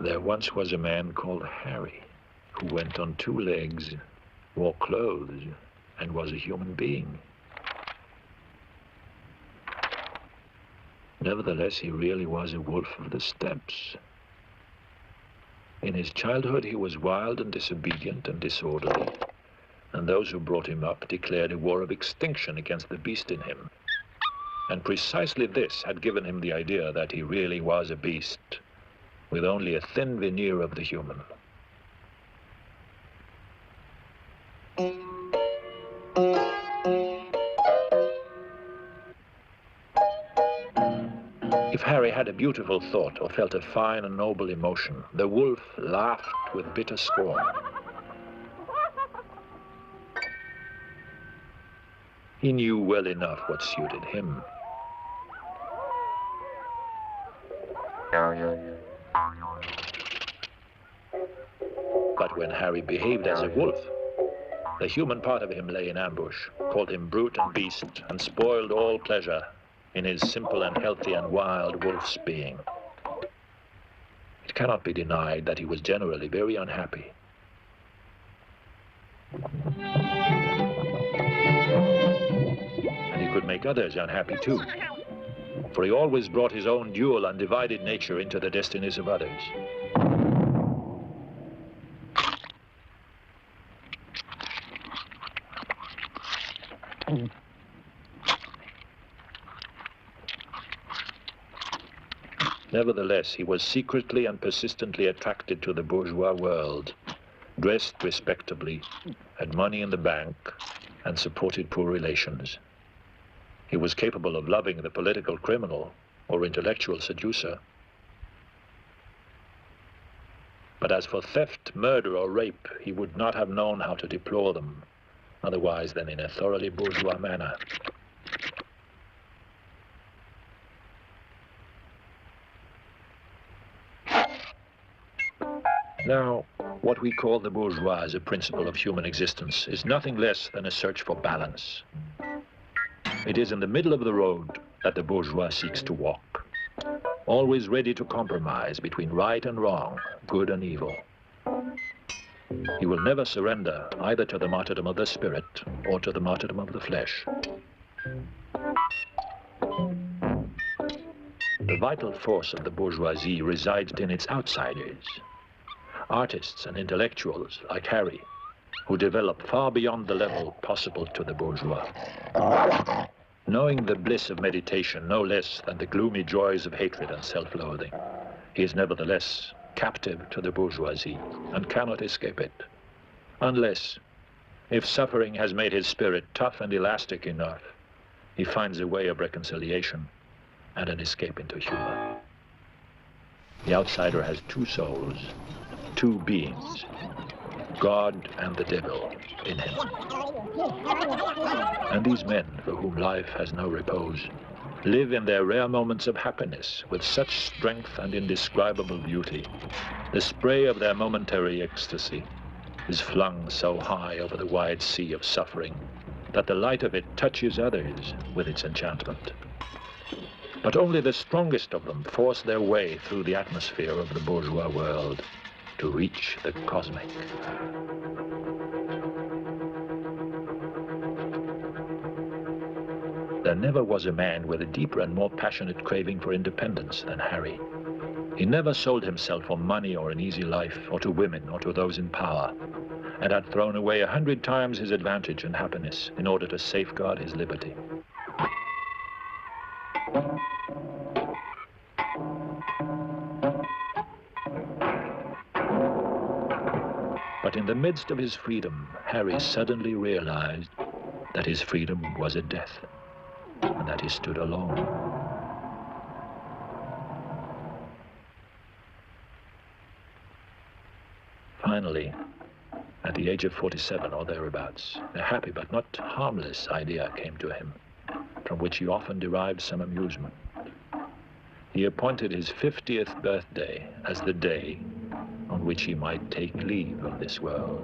There once was a man called Harry, who went on 2 legs, wore clothes, and was a human being. Nevertheless, he really was a wolf of the steppes. In his childhood, he was wild and disobedient and disorderly, and those who brought him up declared a war of extinction against the beast in him. And precisely this had given him the idea that he really was a beast, with only a thin veneer of the human. If Harry had a beautiful thought or felt a fine and noble emotion, the wolf laughed with bitter scorn. He knew well enough what suited him. But when Harry behaved as a wolf, the human part of him lay in ambush, called him brute and beast, and spoiled all pleasure in his simple and healthy and wild wolf's being. It cannot be denied that he was generally very unhappy. And he could make others unhappy too, for he always brought his own dual, undivided nature into the destinies of others. Nevertheless, he was secretly and persistently attracted to the bourgeois world, dressed respectably, had money in the bank, and supported poor relations. He was capable of loving the political criminal or intellectual seducer. But as for theft, murder, or rape, he would not have known how to deplore them, otherwise than in a thoroughly bourgeois manner. Now, what we call the bourgeois as a principle of human existence is nothing less than a search for balance. It is in the middle of the road that the bourgeois seeks to walk, always ready to compromise between right and wrong, good and evil. He will never surrender either to the martyrdom of the spirit or to the martyrdom of the flesh. The vital force of the bourgeoisie resides in its outsiders, artists and intellectuals like Harry, who develop far beyond the level possible to the bourgeois. Knowing the bliss of meditation no less than the gloomy joys of hatred and self-loathing, he is nevertheless captive to the bourgeoisie and cannot escape it, unless, if suffering has made his spirit tough and elastic enough, he finds a way of reconciliation and an escape into humor. The outsider has 2 souls, 2 beings, God and the devil in him. And these men, for whom life has no repose, live in their rare moments of happiness with such strength and indescribable beauty. The spray of their momentary ecstasy is flung so high over the wide sea of suffering that the light of it touches others with its enchantment. But only the strongest of them force their way through the atmosphere of the bourgeois world to reach the cosmic. There never was a man with a deeper and more passionate craving for independence than Harry. He never sold himself for money or an easy life, or to women, or to those in power, and had thrown away 100 times his advantage and happiness in order to safeguard his liberty. But in the midst of his freedom, Harry suddenly realized that his freedom was a death, and that he stood alone. Finally, at the age of 47 or thereabouts, a happy but not harmless idea came to him, from which he often derived some amusement. He appointed his 50th birthday as the day on which he might take leave of this world.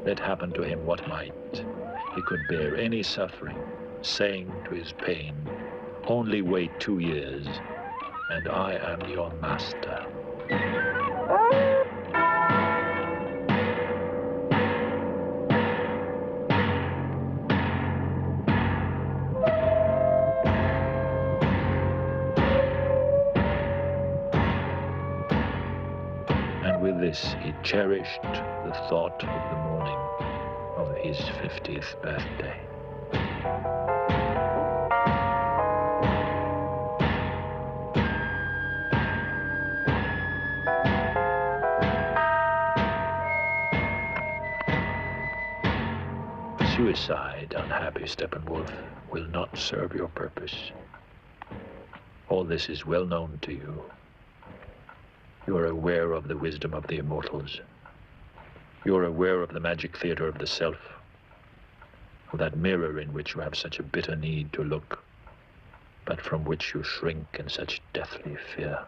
Let happen to him what might, he could bear any suffering, saying to his pain, "Only wait 2 years, and I am your master." And with this, he cherished the thought of the morning of his 50th birthday. Suicide, unhappy Steppenwolf, will not serve your purpose. All this is well known to you. You are aware of the wisdom of the immortals. You are aware of the magic theater of the self, of that mirror in which you have such a bitter need to look, but from which you shrink in such deathly fear.